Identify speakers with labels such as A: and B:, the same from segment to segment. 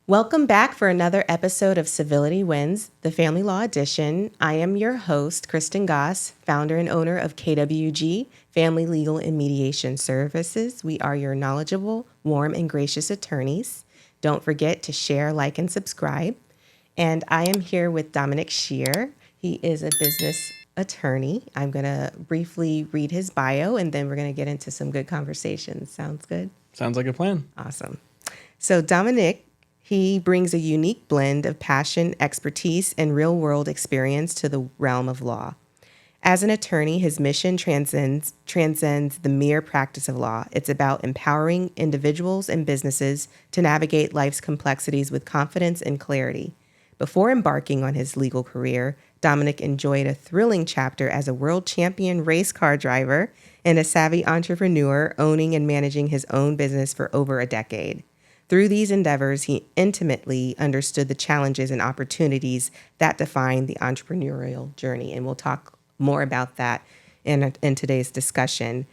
A: Welcome back for another episode of Civility Wins, the Family Law Edition. I am your host, Kristen Goss, founder and owner of KWG, Family Legal and Mediation Services. We are your knowledgeable, warm, and gracious attorneys. Don't forget to share, like, and subscribe. And I am here with Dominic Sheer. He is a business attorney. I'm going to briefly read his bio, and then we're going to get into some good conversations. Sounds good?
B: Sounds like a plan.
A: Awesome. So Dominic, he brings a unique blend of passion, expertise, and real-world experience to the realm of law. As an attorney, his mission transcends the mere practice of law. It's about empowering individuals and businesses to navigate life's complexities with confidence and clarity. Before embarking on his legal career, Dominic enjoyed a thrilling chapter as a world champion race car driver and a savvy entrepreneur, owning and managing his own business for over a decade. Through these endeavors, he intimately understood the challenges and opportunities that define the entrepreneurial journey. And we'll talk more about that in today's discussion.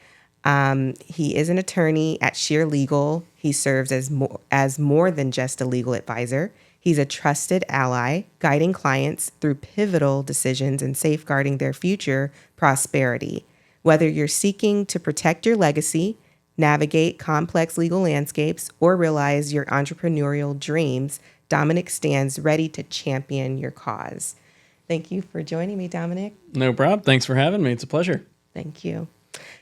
A: He is an attorney at Shear Legal. He serves as more than just a legal advisor. He's a trusted ally, guiding clients through pivotal decisions and safeguarding their future prosperity. Whether you're seeking to protect your legacy, navigate complex legal landscapes, or realize your entrepreneurial dreams, Dominic stands ready to champion your cause. Thank you for joining me, Dominic.
B: No problem. Thanks for having me. It's a pleasure.
A: Thank you.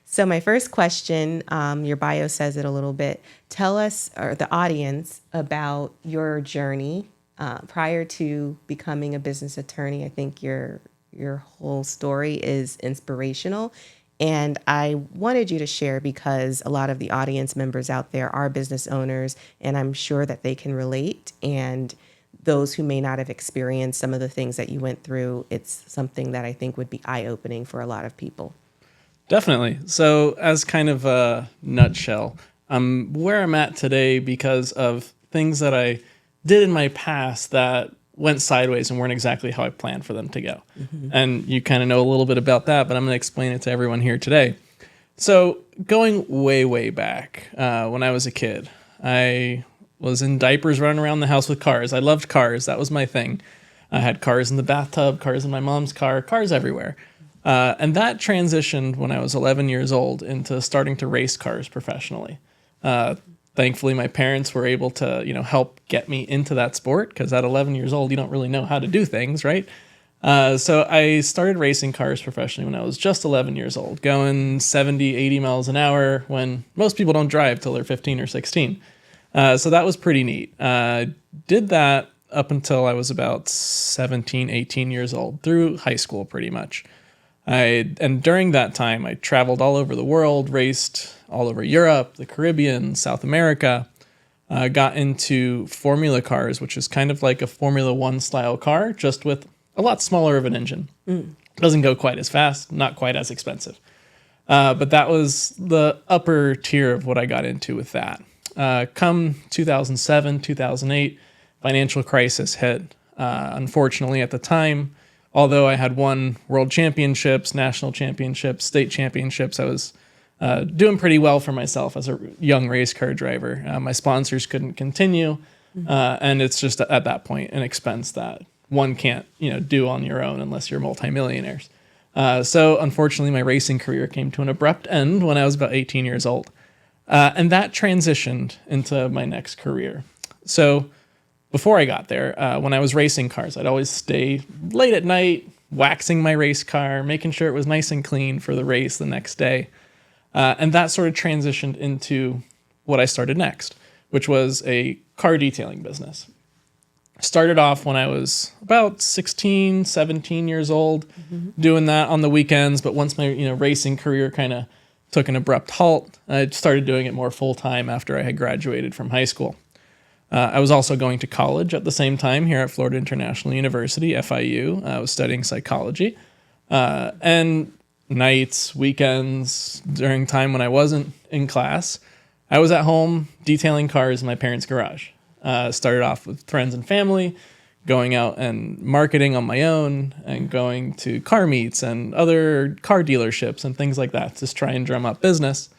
A: So my first question, your bio says it a little bit. Tell us, or the audience, about your journey prior to becoming a business attorney. I think your whole story is inspirational. And I wanted you to share because a lot of the audience members out there are business owners, and I'm sure that they can relate. And those who may not have experienced some of the things that you went through, it's something that I think would be eye-opening for a lot of people.
B: Definitely. So as kind of a nutshell, I'm where I'm at today because of things that I did in my past that went sideways and weren't exactly how I planned for them to go. Mm-hmm. And you kind of know a little bit about that, but I'm going to explain it to everyone here today. So going way, way back, when I was a kid, I was in diapers running around the house with cars. I loved cars. That was my thing. I had cars in the bathtub, cars in my mom's car, cars everywhere. And that transitioned when I was 11 years old into starting to race cars professionally. Thankfully, my parents were able to, help get me into that sport because at 11 years old, you don't really know how to do things, right? So I started racing cars professionally when I was just 11 years old, going 70, 80 miles an hour when most people don't drive till they're 15 or 16. So that was pretty neat. Did that up until I was about 17, 18 years old, through high school pretty much. And during that time, I traveled all over the world, raced all over Europe, the Caribbean, South America, got into formula cars, which is kind of like a Formula One style car, just with a lot smaller of an engine. Doesn't go quite as fast, not quite as expensive. But that was the upper tier of what I got into with that. Come 2007, 2008, financial crisis hit. Unfortunately, at the time, although I had won world championships, national championships, state championships, I was doing pretty well for myself as a young race car driver. My sponsors couldn't continue, and it's just at that point an expense that one can't do on your own unless you're multimillionaires. So unfortunately, my racing career came to an abrupt end when I was about 18 years old, and that transitioned into my next career. So before I got there, when I was racing cars, I'd always stay late at night, waxing my race car, making sure it was nice and clean for the race the next day. And that sort of transitioned into what I started next, which was a car detailing business. Started off when I was about 16, 17 years old, doing that on the weekends. But once my racing career kind of took an abrupt halt, I started doing it more full-time after I had graduated from high school. I was also going to college at the same time here at Florida International University, FIU. I was studying psychology. And nights, weekends, during time when I wasn't in class, I was at home detailing cars in my parents' garage. Started off with friends and family, going out and marketing on my own and going to car meets and other car dealerships and things like that, just try and drum up business.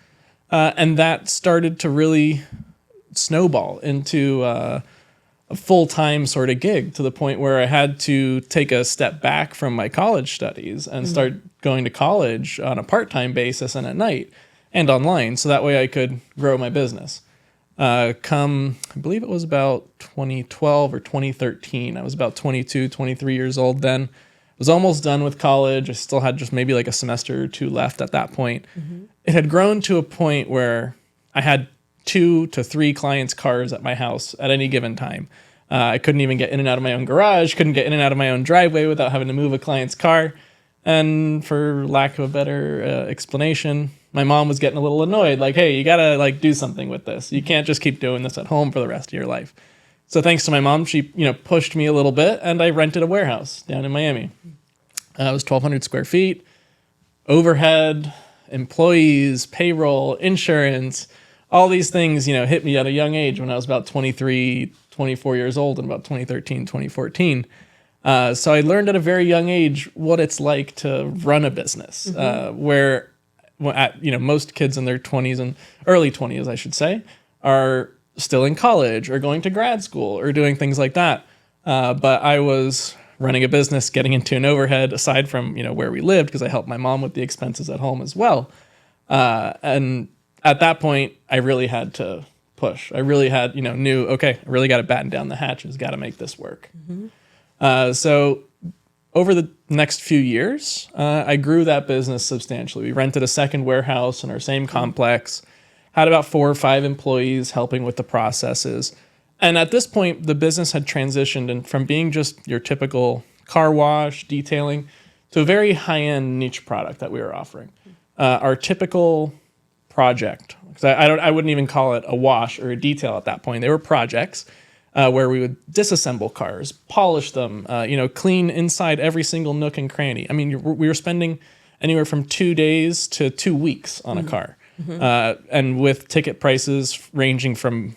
B: And that started to really snowball into full-time sort of gig, to the point where I had to take a step back from my college studies and start going to college on a part-time basis and at night and online, so that way I could grow my business. I believe it was about 2012 or 2013. I was about 22, 23 years old then. I was almost done with college. I still had just maybe like a semester or two left at that point. It had grown to a point where I had 2 to 3 clients' cars at my house at any given time. I couldn't even get in and out of my own garage, couldn't get in and out of my own driveway without having to move a client's car. And for lack of a better explanation, my mom was getting a little annoyed, like, hey, you gotta like do something with this. You can't just keep doing this at home for the rest of your life. So thanks to my mom, she pushed me a little bit, and I rented a warehouse down in Miami. It was 1,200 square feet, overhead, employees, payroll, insurance, all these things, hit me at a young age when I was about 23, 24 years old in about 2013, 2014. So I learned at a very young age what it's like to run a business, where most kids in their 20s and early 20s, I should say, are still in college or going to grad school or doing things like that. But I was running a business, getting into an overhead aside from, where we lived, because I helped my mom with the expenses at home as well. And at that point, I really had to push. I really had, knew, okay, I really got to batten down the hatches, got to make this work. So over the next few years, I grew that business substantially. We rented a second warehouse in our same complex, had about 4 or 5 employees helping with the processes. And at this point, the business had transitioned from being just your typical car wash, detailing, to a very high-end niche product that we were offering. Our typical project, because I wouldn't even call it a wash or a detail at that point. They were projects where we would disassemble cars, polish them, clean inside every single nook and cranny. I mean, we were spending anywhere from 2 days to 2 weeks on a car. And with ticket prices ranging from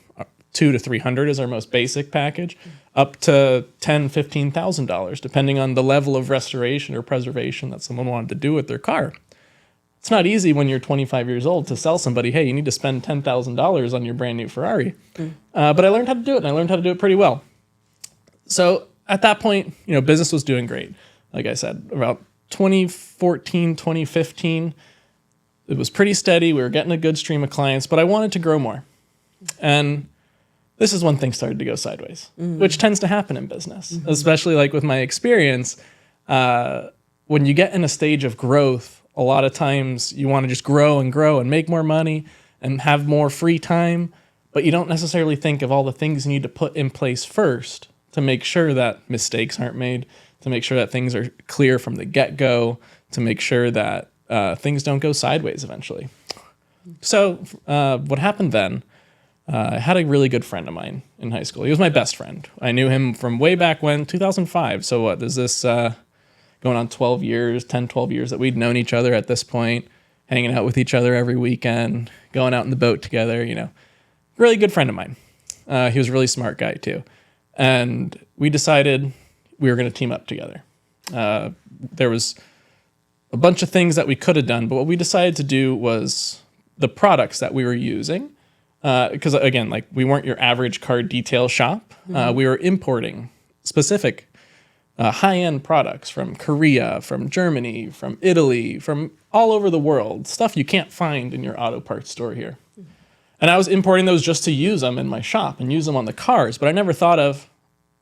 B: $200 to $300 is our most basic package, up to $10,000, $15,000, depending on the level of restoration or preservation that someone wanted to do with their car. It's not easy when you're 25 years old to sell somebody, hey, you need to spend $10,000 on your brand new Ferrari. But I learned how to do it, and I learned how to do it pretty well. So at that point, business was doing great. Like I said, about 2014, 2015, it was pretty steady. We were getting a good stream of clients, but I wanted to grow more. And this is when things started to go sideways, which tends to happen in business, especially like with my experience. When you get in a stage of growth, a lot of times you want to just grow and make more money and have more free time, but you don't necessarily think of all the things you need to put in place first to make sure that mistakes aren't made, to make sure that things are clear from the get-go, to make sure that things don't go sideways eventually. So what happened then, I had a really good friend of mine in high school. He was my best friend. I knew him from way back when, 2005. So what, is this going on 12 years that we'd known each other at this point, hanging out with each other every weekend, going out in the boat together, Really good friend of mine. He was a really smart guy too. And we decided we were going to team up together. There was a bunch of things that we could have done, but what we decided to do was the products that we were using, because again, like we weren't your average car detail shop. We were importing specific high-end products from Korea, from Germany, from Italy, from all over the world, stuff you can't find in your auto parts store here. And I was importing those just to use them in my shop and use them on the cars, but I never thought of,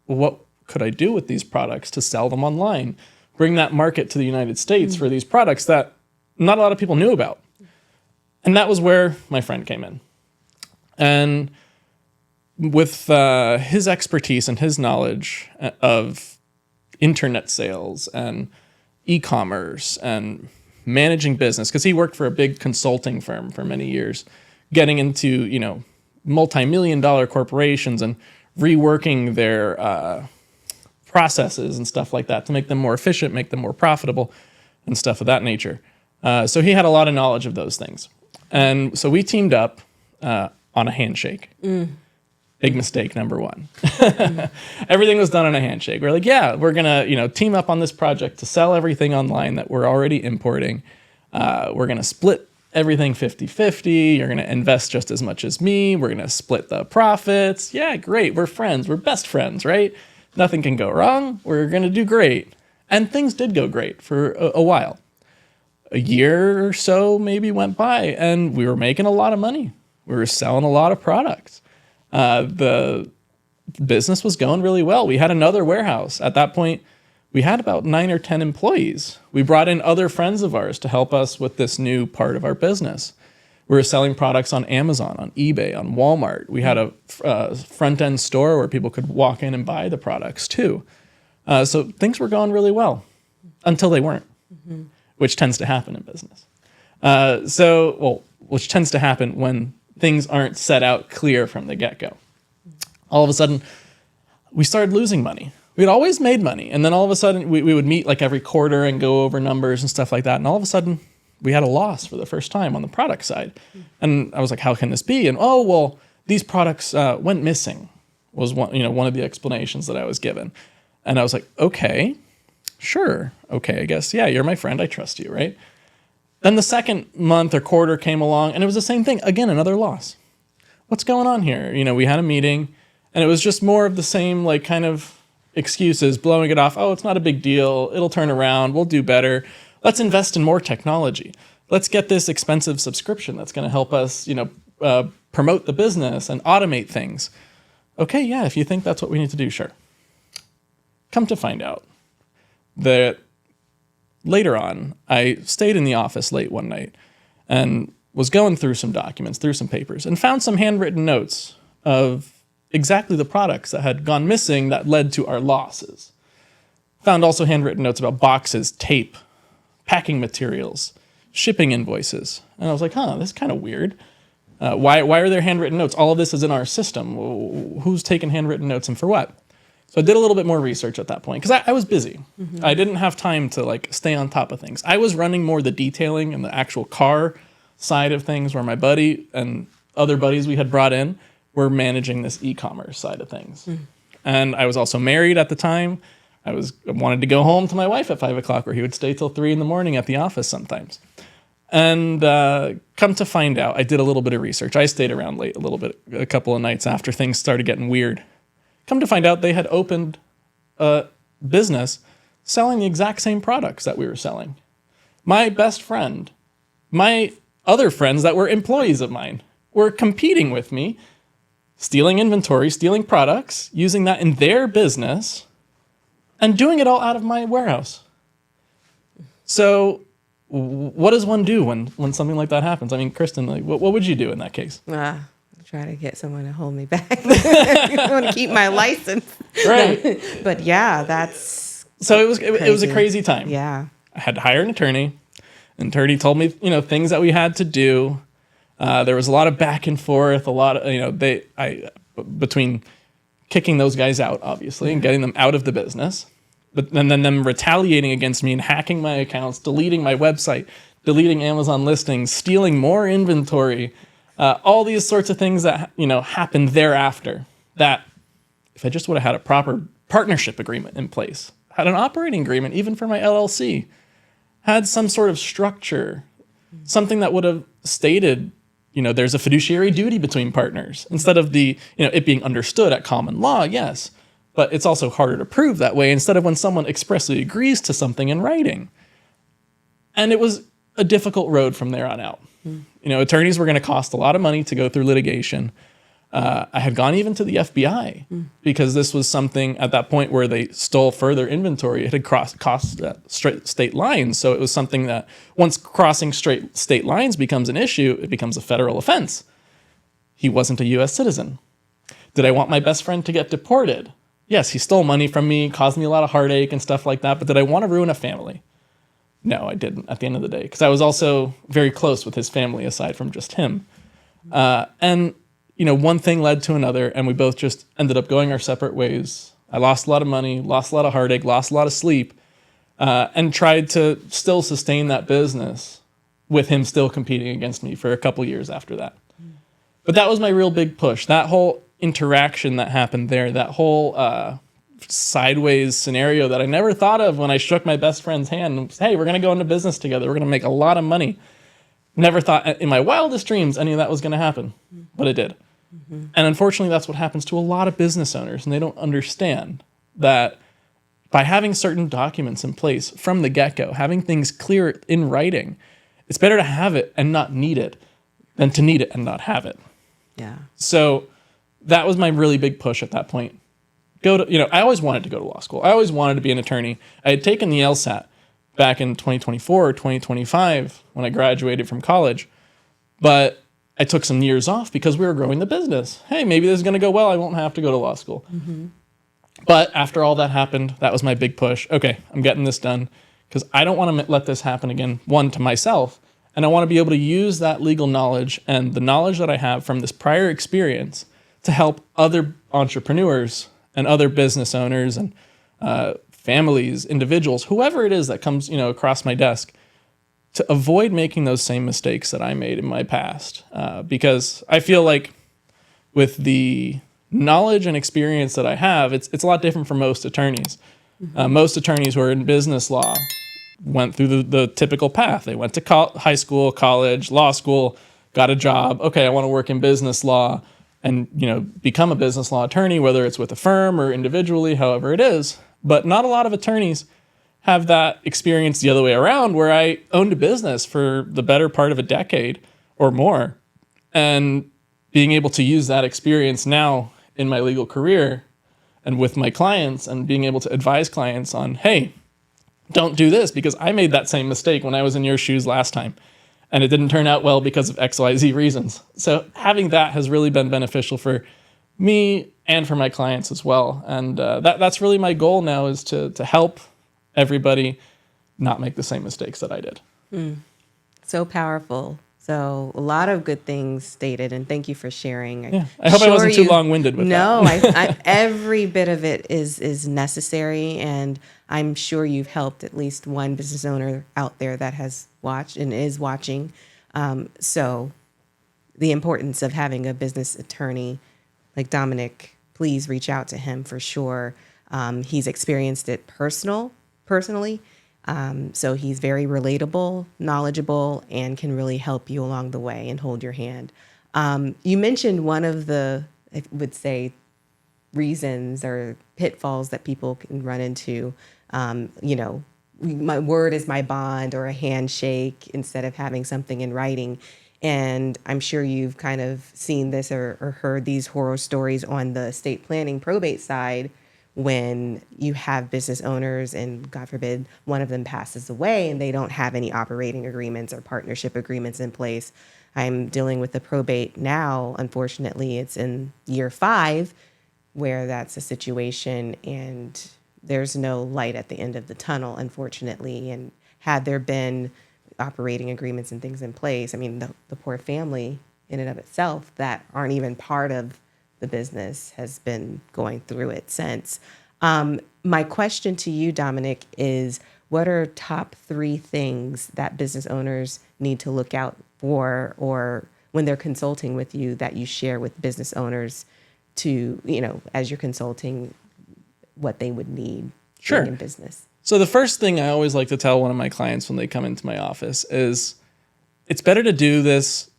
B: well, what could I do with these products to sell them online, bring that market to the United States for these products that not a lot of people knew about. And that was where my friend came in. And with his expertise and his knowledge of internet sales and e-commerce and managing business, because he worked for a big consulting firm for many years, getting into, multi-million-dollar corporations and reworking their processes and stuff like that to make them more efficient, make them more profitable, and stuff of that nature. So he had a lot of knowledge of those things. And so we teamed up on a handshake. Big mistake, number one. Everything was done on a handshake. We're like, yeah, we're going to, team up on this project to sell everything online that we're already importing. We're going to split everything 50-50. You're going to invest just as much as me. We're going to split the profits. Yeah, great. We're friends. We're best friends, right? Nothing can go wrong. We're going to do great. And things did go great for a while. A year or so maybe went by, and we were making a lot of money. We were selling a lot of products. The business was going really well. We had another warehouse. At that point, we had about 9 or 10 employees. We brought in other friends of ours to help us with this new part of our business. We were selling products on Amazon, on eBay, on Walmart. We had a front-end store where people could walk in and buy the products too. So things were going really well until they weren't, which tends to happen in business. Which tends to happen when things aren't set out clear from the get-go. All of a sudden, we started losing money. We'd always made money. And then all of a sudden, we would meet like every quarter and go over numbers and stuff like that. And all of a sudden, we had a loss for the first time on the product side. And I was like, how can this be? And these products went missing was one of the explanations that I was given. And I was like, okay, sure. Okay, I guess, yeah, you're my friend. I trust you, right? Then the second month or quarter came along and it was the same thing. Again, another loss. What's going on here? We had a meeting and it was just more of the same, like kind of excuses, blowing it off. Oh, it's not a big deal. It'll turn around. We'll do better. Let's invest in more technology. Let's get this expensive subscription that's going to help us, promote the business and automate things. Okay, yeah, if you think that's what we need to do, sure. Come to find out that later on, I stayed in the office late one night and was going through some documents, through some papers, and found some handwritten notes of exactly the products that had gone missing that led to our losses. Found also handwritten notes about boxes, tape, packing materials, shipping invoices. And I was like, this is kind of weird. Why are there handwritten notes? All of this is in our system. Who's taking handwritten notes and for what? So I did a little bit more research at that point because I was busy. Mm-hmm. I didn't have time to stay on top of things. I was running more the detailing and the actual car side of things where my buddy and other buddies we had brought in were managing this e-commerce side of things. Mm. And I was also married at the time. I wanted to go home to my wife at 5:00 where he would stay till 3 a.m. at the office sometimes. And come to find out, I did a little bit of research. I stayed around late a couple of nights after things started getting weird. Come to find out they had opened a business selling the exact same products that we were selling. My best friend, my other friends that were employees of mine were competing with me, stealing inventory, stealing products, using that in their business, and doing it all out of my warehouse. So what does one do when something like that happens? I mean, Kristen, what would you do in that case?
A: Try to get someone to hold me back. I want to keep my license.
B: Right.
A: But yeah, that's
B: so it was a crazy time.
A: Yeah.
B: I had to hire an attorney. An attorney told me, things that we had to do. There was a lot of back and forth, a lot of, between kicking those guys out, obviously, and getting them out of the business, but then them retaliating against me and hacking my accounts, deleting my website, deleting Amazon listings, stealing more inventory, all these sorts of things that, happened thereafter that if I just would have had a proper partnership agreement in place, had an operating agreement, even for my LLC, had some sort of structure, something that would have stated, there's a fiduciary duty between partners instead of it being understood at common law. Yes. But it's also harder to prove that way instead of when someone expressly agrees to something in writing. And it was a difficult road from there on out. Attorneys were going to cost a lot of money to go through litigation. I had gone even to the FBI because this was something at that point where they stole further inventory. It had crossed straight state lines. So it was something that once crossing straight state lines becomes an issue, it becomes a federal offense. He wasn't a U.S. citizen. Did I want my best friend to get deported? Yes, he stole money from me, caused me a lot of heartache and stuff like that. But did I want to ruin a family? No, I didn't at the end of the day, because I was also very close with his family aside from just him. And one thing led to another, and we both just ended up going our separate ways. I lost a lot of money, lost a lot of heartache, lost a lot of sleep, and tried to still sustain that business with him still competing against me for a couple years after that. But that was my real big push. That whole interaction that happened there, that whole sideways scenario that I never thought of when I shook my best friend's hand and said, hey, we're going to go into business together. We're going to make a lot of money. Never thought in my wildest dreams any of that was going to happen, but it did. And unfortunately, that's what happens to a lot of business owners, and they don't understand that by having certain documents in place from the get-go, having things clear in writing, it's better to have it and not need it than to need it and not have it.
A: Yeah.
B: So that was my really big push at that point. I always wanted to go to law school. I always wanted to be an attorney. I had taken the LSAT back in 2024 or 2025 when I graduated from college, but I took some years off because we were growing the business. Hey, maybe this is going to go well. I won't have to go to law school. But after all that happened, that was my big push. Okay, I'm getting this done because I don't want to let this happen again, one, to myself, and I want to be able to use that legal knowledge and the knowledge that I have from this prior experience to help other entrepreneurs and other business owners and families, individuals, whoever it is that comes, across my desk, to avoid making those same mistakes that I made in my past. Because I feel like with the knowledge and experience that I have, it's a lot different from most attorneys. Most attorneys who are in business law went through the typical path. They went to high school, college, law school, got a job. Okay, I want to work in business law and become a business law attorney, whether it's with a firm or individually, however it is. But not a lot of attorneys have that experience the other way around, where I owned a business for the better part of a decade or more, and being able to use that experience now in my legal career and with my clients, and being able to advise clients on, hey, don't do this because I made that same mistake when I was in your shoes last time and it didn't turn out well because of XYZ reasons. So having that has really been beneficial for me and for my clients as well. And that's really my goal now, is to help everybody not make the same mistakes that I did.
A: So powerful. So a lot of good things stated, and thank you for sharing.
B: I hope I wasn't too long-winded with that.
A: No, every bit of it is necessary, and I'm sure you've helped at least one business owner out there that has watched and is watching. So the importance of having a business attorney like Dominic, please reach out to him for sure. He's experienced it personally. So he's very relatable, knowledgeable, and can really help you along the way and hold your hand. You mentioned one of the, I would say, reasons or pitfalls that people can run into. My word is my bond, or a handshake instead of having something in writing. And I'm sure you've kind of seen this or heard these horror stories on the estate planning probate side, when you have business owners and, God forbid, one of them passes away and they don't have any operating agreements or partnership agreements in place. I'm dealing with the probate now. Unfortunately, it's in year 5 where that's a situation, and there's no light at the end of the tunnel, unfortunately. And had there been operating agreements and things in place, I mean, the poor family in and of itself that aren't even part of the business has been going through it since. My question to you, Dominic, is what are top 3 things that business owners need to look out for, or when they're consulting with you, that you share with business owners to, as you're consulting, what they would need in business?
B: So the first thing I always like to tell one of my clients when they come into my office is it's better to do this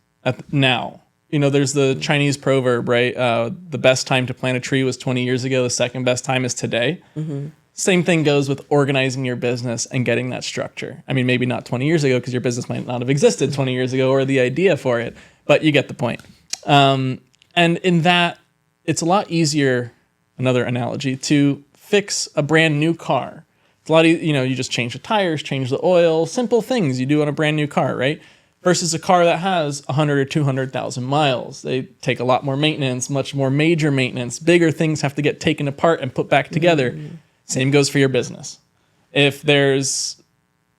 B: now. There's the Chinese proverb, right? The best time to plant a tree was 20 years ago. The second best time is today. Same thing goes with organizing your business and getting that structure. I mean, maybe not 20 years ago, because your business might not have existed 20 years ago, or the idea for it, but you get the point. And in that, it's a lot easier, another analogy, to fix a brand new car. It's a lot easier, you just change the tires, change the oil, simple things you do on a brand new car, right? Versus a car that has 100 or 200,000 miles. They take a lot more maintenance, much more major maintenance. Bigger things have to get taken apart and put back together. Same goes for your business. If there's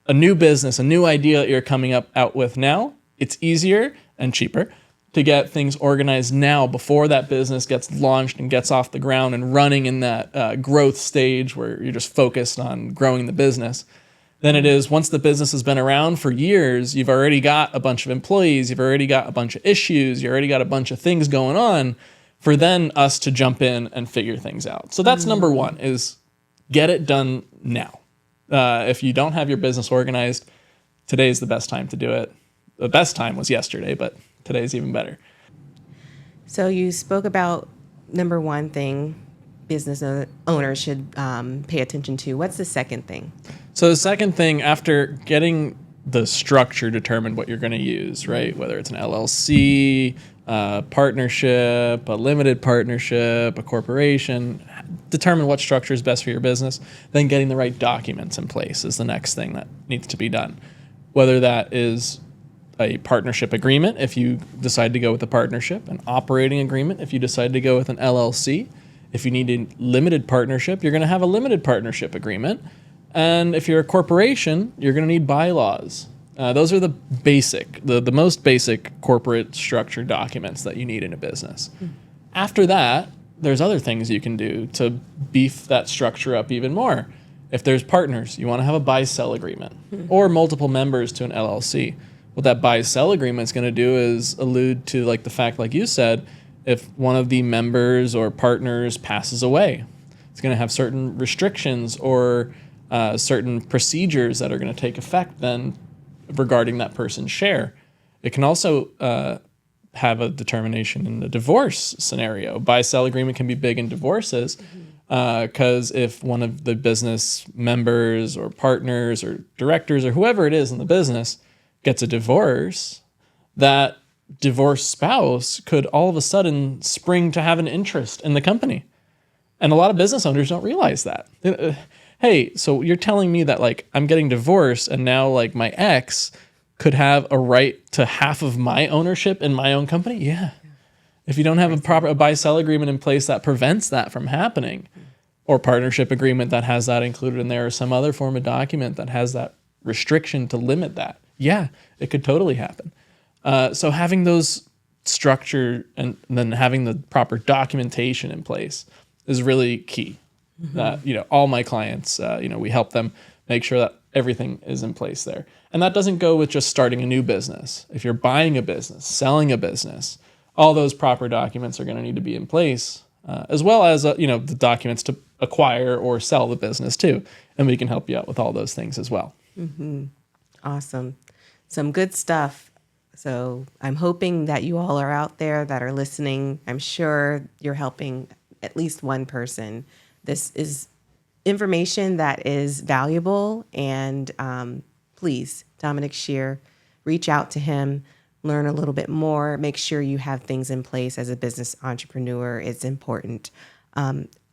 B: a new business, a new idea that you're coming out with now, it's easier and cheaper to get things organized now before that business gets launched and gets off the ground and running in that growth stage where you're just focused on growing the business, than it is once the business has been around for years. You've already got a bunch of employees, you've already got a bunch of issues, you already got a bunch of things going on, for then us to jump in and figure things out. So that's number 1, is get it done now. If you don't have your business organized, today is the best time to do it. the best time was yesterday, but today's even better.
A: So you spoke about number one thing business owners should pay attention to. What's the second thing?
B: So the second thing, after getting the structure determined, what you're going to use, right? Whether it's an LLC, partnership, a limited partnership, a corporation, determine what structure is best for your business. Then getting the right documents in place is the next thing that needs to be done. Whether that is a partnership agreement, if you decide to go with a partnership, an operating agreement, if you decide to go with an LLC. If you need a limited partnership, you're going to have a limited partnership agreement. And if you're a corporation, you're going to need bylaws. Those are the most basic corporate structure documents that you need in a business. After that, there's other things you can do to beef that structure up even more. If there's partners, you want to have a buy-sell agreement or multiple members to an LLC. What that buy-sell agreement is going to do is allude to like the fact, like you said, if one of the members or partners passes away, it's going to have certain restrictions or certain procedures that are going to take effect then regarding that person's share. It can also have a determination in the divorce scenario. Buy-sell agreement can be big in divorces because if one of the business members or partners or directors or whoever it is in the business gets a divorce, that divorced spouse could all of a sudden spring to have an interest in the company. And a lot of business owners don't realize that. Hey, so you're telling me that like I'm getting divorced and now like my ex could have a right to half of my ownership in my own company? Yeah. If you don't have a buy-sell agreement in place that prevents that from happening, or partnership agreement that has that included in there, or some other form of document that has that restriction to limit that, yeah, it could totally happen. So having those structure and then having the proper documentation in place is really key. All my clients, we help them make sure that everything is in place there. And that doesn't go with just starting a new business. If you're buying a business, selling a business, all those proper documents are going to need to be in place, as well as, the documents to acquire or sell the business too. And we can help you out with all those things as well.
A: Awesome. Some good stuff. So I'm hoping that you all are out there that are listening. I'm sure you're helping at least one person. This is information that is valuable. And please, Dominic Sheer, reach out to him, learn a little bit more, make sure you have things in place as a business entrepreneur. It's important.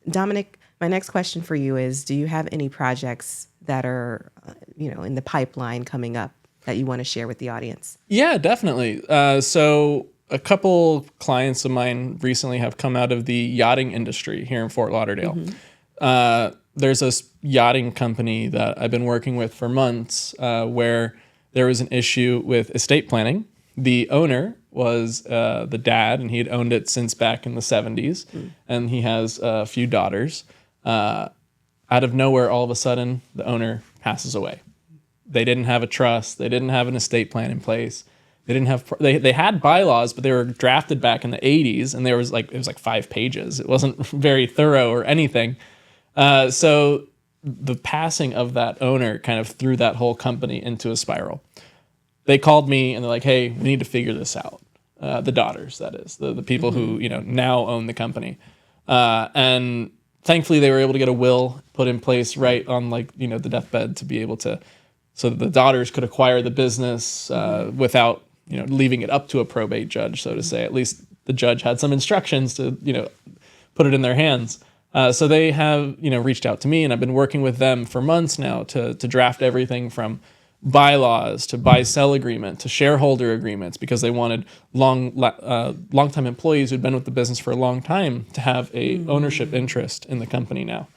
A: Dominic, my next question for you is, do you have any projects that are, in the pipeline coming up that you want to share with the audience? Yeah,
B: definitely. So a couple clients of mine recently have come out of the yachting industry here in Fort Lauderdale. There's a yachting company that I've been working with for months where there was an issue with estate planning. The owner was the dad, and he had owned it since back in the 70s, and he has a few daughters. Out of nowhere, all of a sudden, the owner passes away. They didn't have a trust. They didn't have an estate plan in place. They didn't have. They had bylaws, but they were drafted back in the 80s, and it was like 5 pages. It wasn't very thorough or anything. So the passing of that owner kind of threw that whole company into a spiral. They called me and they're like, "Hey, we need to figure this out." The daughters, that is, the people who now own the company, and thankfully they were able to get a will put in place right on the deathbed to be able to, so that the daughters could acquire the business without leaving it up to a probate judge, so to say. At least the judge had some instructions to put it in their hands. So they have reached out to me, and I've been working with them for months now to draft everything from bylaws to buy-sell agreement to shareholder agreements, because they wanted long-time employees who'd been with the business for a long time to have a ownership interest in the company now.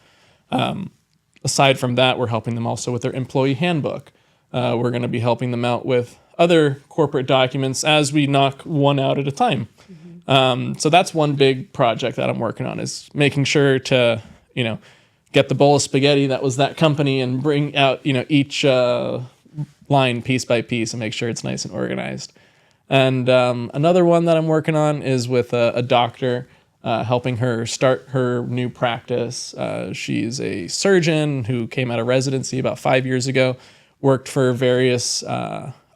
B: Aside from that, we're helping them also with their employee handbook. We're going to be helping them out with other corporate documents as we knock one out at a time. So that's one big project that I'm working on, is making sure to, get the bowl of spaghetti that was that company and bring out, each line piece by piece and make sure it's nice and organized. And another one that I'm working on is with a doctor, helping her start her new practice. She's a surgeon who came out of residency about 5 years ago, worked for various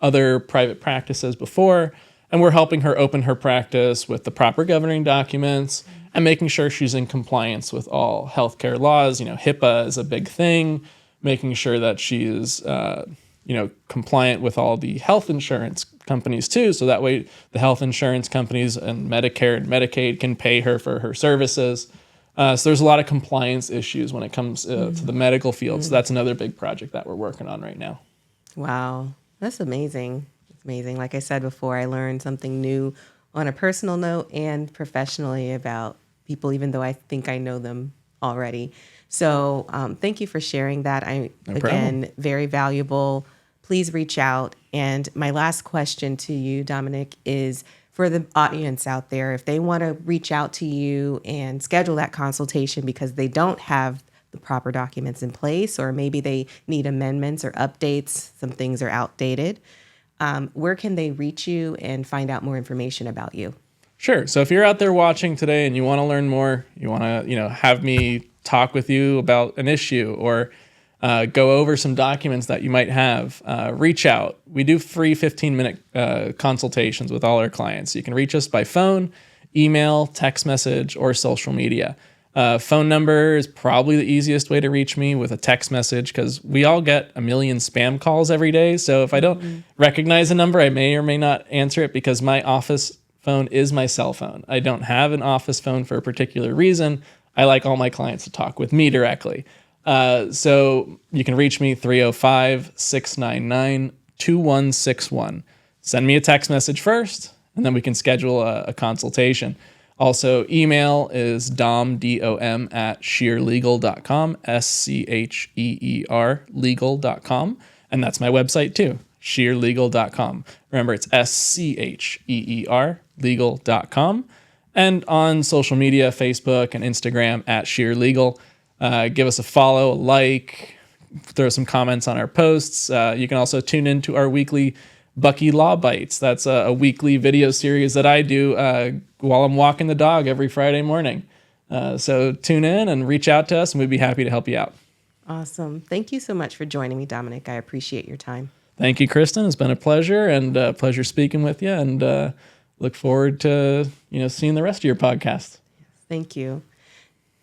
B: other private practices before, and we're helping her open her practice with the proper governing documents and making sure she's in compliance with all healthcare laws. HIPAA is a big thing, making sure that she is, compliant with all the health insurance companies too. So that way the health insurance companies and Medicare and Medicaid can pay her for her services. So there's a lot of compliance issues when it comes to the medical field. So that's another big project that we're working on right now.
A: Wow, that's amazing. It's amazing. Like I said before, I learned something new on a personal note and professionally about people, even though I think I know them already. So thank you for sharing that. Again, very valuable. Please reach out. And my last question to you, Dominic, is for the audience out there, if they want to reach out to you and schedule that consultation because they don't have the proper documents in place, or maybe they need amendments or updates, some things are outdated, where can they reach you and find out more information about you?
B: Sure. So if you're out there watching today and you want to learn more, you want to, have me talk with you about an issue or go over some documents that you might have, reach out. We do free 15-minute consultations with all our clients. You can reach us by phone, email, text message, or social media. Phone number is probably the easiest way to reach me, with a text message, because we all get a million spam calls every day. So if I don't recognize a number, I may or may not answer it, because my office phone is my cell phone. I don't have an office phone for a particular reason. I like all my clients to talk with me directly. So you can reach me 305-699-2161. Send me a text message first, and then we can schedule a consultation. Also, email is dom, at shearlegal.com, SCHEER legal.com. And that's my website too, shearlegal.com. Remember, it's SCHEER legal.com. And on social media, Facebook and Instagram at Shear Legal. Give us a follow, a like, throw some comments on our posts. You can also tune into our weekly Bucky Law Bites. That's a weekly video series that I do while I'm walking the dog every Friday morning. So tune in and reach out to us, and we'd be happy to help you out.
A: Awesome. Thank you so much for joining me, Dominic. I appreciate your time.
B: Thank you, Kristen. It's been a pleasure, and pleasure speaking with you, and look forward to seeing the rest of your podcast.
A: Thank you.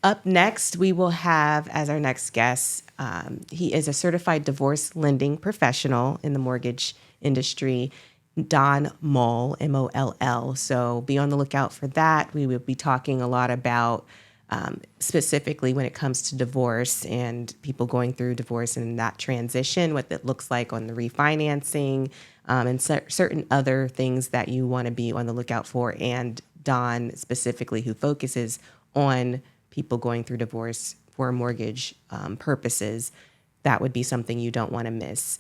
A: Up next, we will have as our next guest, he is a certified divorce lending professional in the mortgage industry, Don Moll, Moll. So be on the lookout for that. We will be talking a lot about specifically when it comes to divorce and people going through divorce and that transition, what that looks like on the refinancing, and certain other things that you want to be on the lookout for. And Don specifically, who focuses on people going through divorce for mortgage purposes, that would be something you don't want to miss.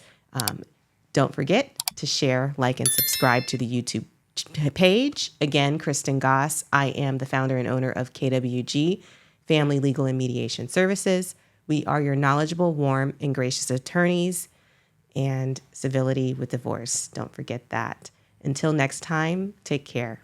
A: Don't forget to share, like, and subscribe to the YouTube page. Again, Kristen Goss. I am the founder and owner of KWG, Family Legal and Mediation Services. We are your knowledgeable, warm, and gracious attorneys, and civility with divorce. Don't forget that. Until next time, take care.